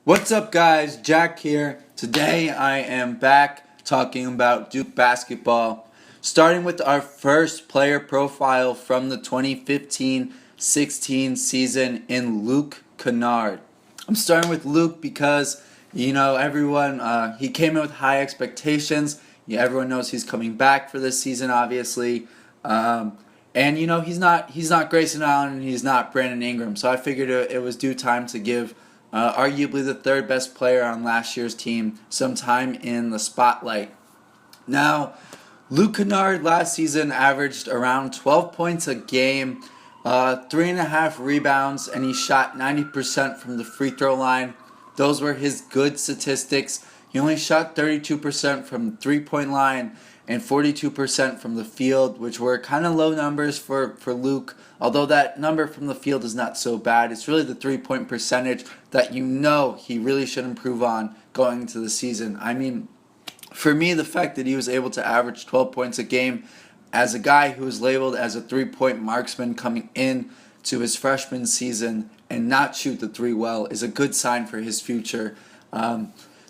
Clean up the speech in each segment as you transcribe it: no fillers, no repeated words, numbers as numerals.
What's up, guys? Jack here. Today I am back talking about Duke basketball, starting with our first player profile from the 2015-16 season in Luke Kennard. I'm starting with Luke because, everyone, he came in with high expectations. Everyone knows he's coming back for this season, obviously. He's not Grayson Allen and he's not Brandon Ingram, so I figured it was due time to give arguably the third best player on last year's team some time in the spotlight. Now, Luke Kennard last season averaged around 12 points a game, 3.5 rebounds, and he shot 90% from the free throw line. Those were his good statistics. He only shot 32% from the three-point line and 42% from the field, which were kind of low numbers for Luke. Although that number from the field is not so bad. It's really the three-point percentage that he really should improve on going into the season. I mean, for me, the fact that he was able to average 12 points a game as a guy who was labeled as a three-point marksman coming in to his freshman season and not shoot the three well is a good sign for his future.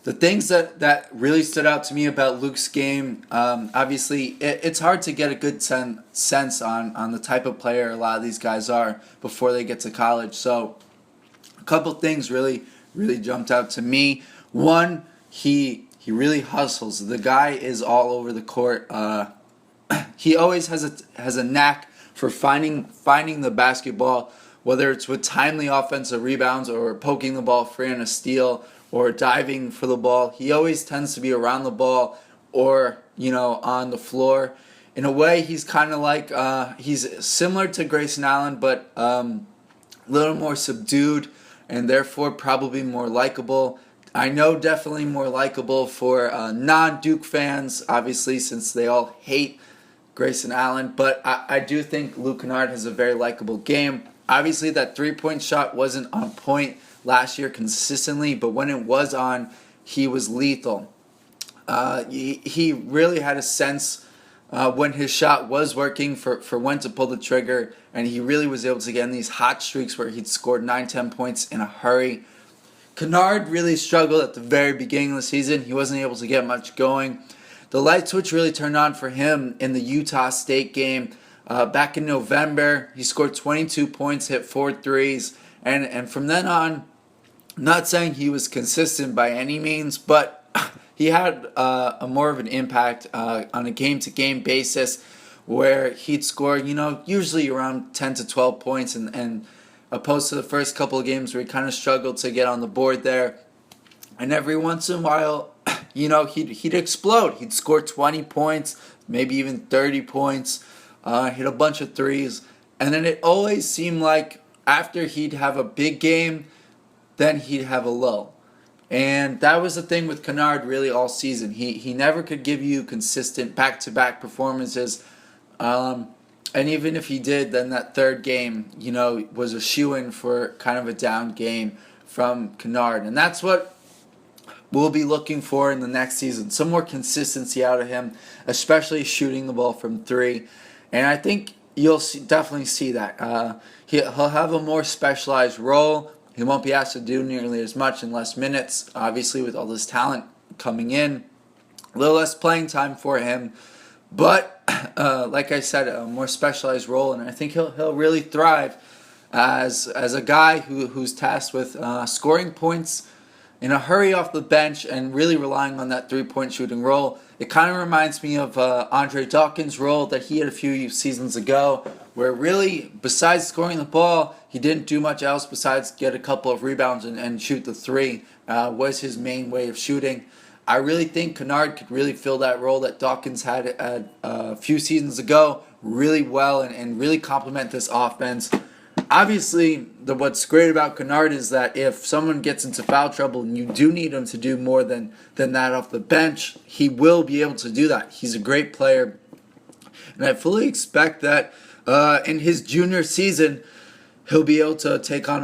The things that really stood out to me about Luke's game, obviously, it's hard to get a good sense on the type of player a lot of these guys are before they get to college. So a couple things really jumped out to me. One, he really hustles. The guy is all over the court. He always has a knack for finding the basketball, whether it's with timely offensive rebounds or poking the ball free on a steal or diving for the ball. He always tends to be around the ball or, on the floor. In a way, he's kind of like, he's similar to Grayson Allen, but a little more subdued and therefore probably more likable. I know definitely more likable for non-Duke fans, obviously, since they all hate Grayson Allen. But I do think Luke Kennard has a very likable game. Obviously, that three-point shot wasn't on point last year consistently, but when it was on, he was lethal. He really had a sense when his shot was working for when to pull the trigger, and he really was able to get in these hot streaks where he'd scored 9-10 points in a hurry. Kennard really struggled at the very beginning of the season. He wasn't able to get much going. The light switch really turned on for him in the Utah State game. Back in November, he scored 22 points, hit 4 threes, and from then on, I'm not saying he was consistent by any means, but he had a more of an impact on a game-to-game basis where he'd score, usually around 10 to 12 points, and opposed to the first couple of games where he kind of struggled to get on the board there. And every once in a while, he'd explode. He'd score 20 points, maybe even 30 points, hit a bunch of threes, and then it always seemed like after he'd have a big game, then he'd have a low. And that was the thing with Kennard really all season. He never could give you consistent back-to-back performances. And even if he did, then that third game, was a shoo-in for kind of a down game from Kennard. And that's what we'll be looking for in the next season. Some more consistency out of him, especially shooting the ball from three. And I think you'll definitely see that. He'll have a more specialized role. He won't be asked to do nearly as much in less minutes, obviously, with all this talent coming in. A little less playing time for him. But, like I said, a more specialized role, and I think he'll really thrive as a guy who's tasked with scoring points in a hurry off the bench and really relying on that three-point shooting role. It kind of reminds me of Andre Dawkins' role that he had a few seasons ago, where really, besides scoring the ball, he didn't do much else besides get a couple of rebounds and shoot the three, was his main way of shooting. I really think Kennard could really fill that role that Dawkins had a few seasons ago really well and really complement this offense. Obviously, what's great about Kennard is that if someone gets into foul trouble and you do need him to do more than that off the bench, he will be able to do that. He's a great player. And I fully expect that in his junior season, he'll be able to take on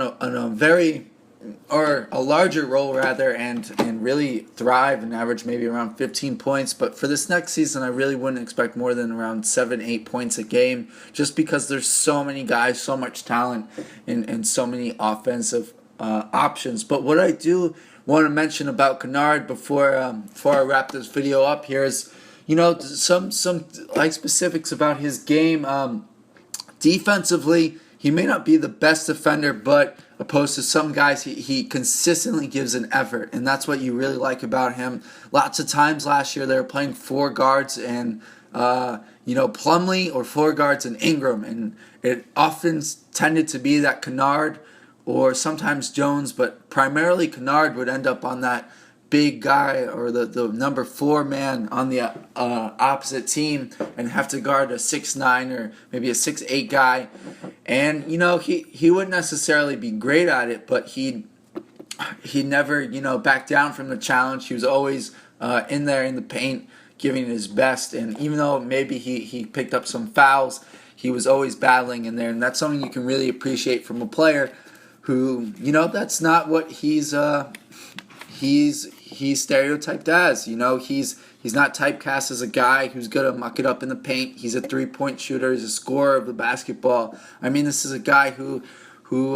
a larger role rather, and really thrive and average maybe around 15 points. But for this next season, I really wouldn't expect more than around 7-8 points a game, just because there's so many guys, so much talent, and so many offensive options. But what I do want to mention about Kennard before I wrap this video up here is, some like specifics about his game. Defensively, he may not be the best defender, but opposed to some guys, he consistently gives an effort, and that's what you really like about him. Lots of times last year they were playing four guards and Plumlee, or four guards and Ingram, and it often tended to be that Kennard or sometimes Jones, but primarily Kennard would end up on that big guy or the number 4 man on the opposite team and have to guard a 6'9" or maybe a 6'8" guy. And he wouldn't necessarily be great at it, but he never backed down from the challenge. He was always in there in the paint giving his best, and even though maybe he picked up some fouls, he was always battling in there, and that's something you can really appreciate from a player who, that's not what he's stereotyped as. He's not typecast as a guy who's gonna muck it up in the paint. He's a 3-point shooter. He's a scorer of the basketball. I mean, this is a guy who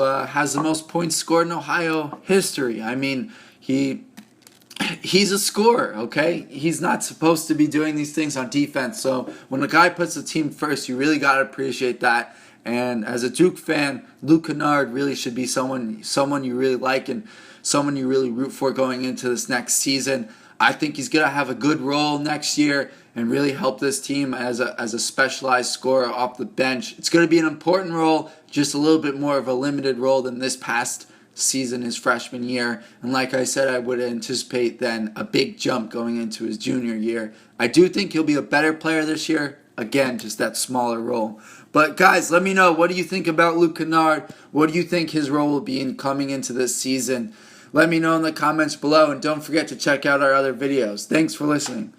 has the most points scored in Ohio history. I mean, he's a scorer, okay? He's not supposed to be doing these things on defense. So when a guy puts the team first, you really got to appreciate that. And as a Duke fan, Luke Kennard really should be someone you really like and someone you really root for going into this next season. I think he's going to have a good role next year and really help this team as a specialized scorer off the bench. It's going to be an important role, just a little bit more of a limited role than this past season, his freshman year. And like I said, I would anticipate then a big jump going into his junior year. I do think he'll be a better player this year. Again, just that smaller role. But guys, let me know, what do you think about Luke Kennard? What do you think his role will be in coming into this season? Let me know in the comments below, and don't forget to check out our other videos. Thanks for listening.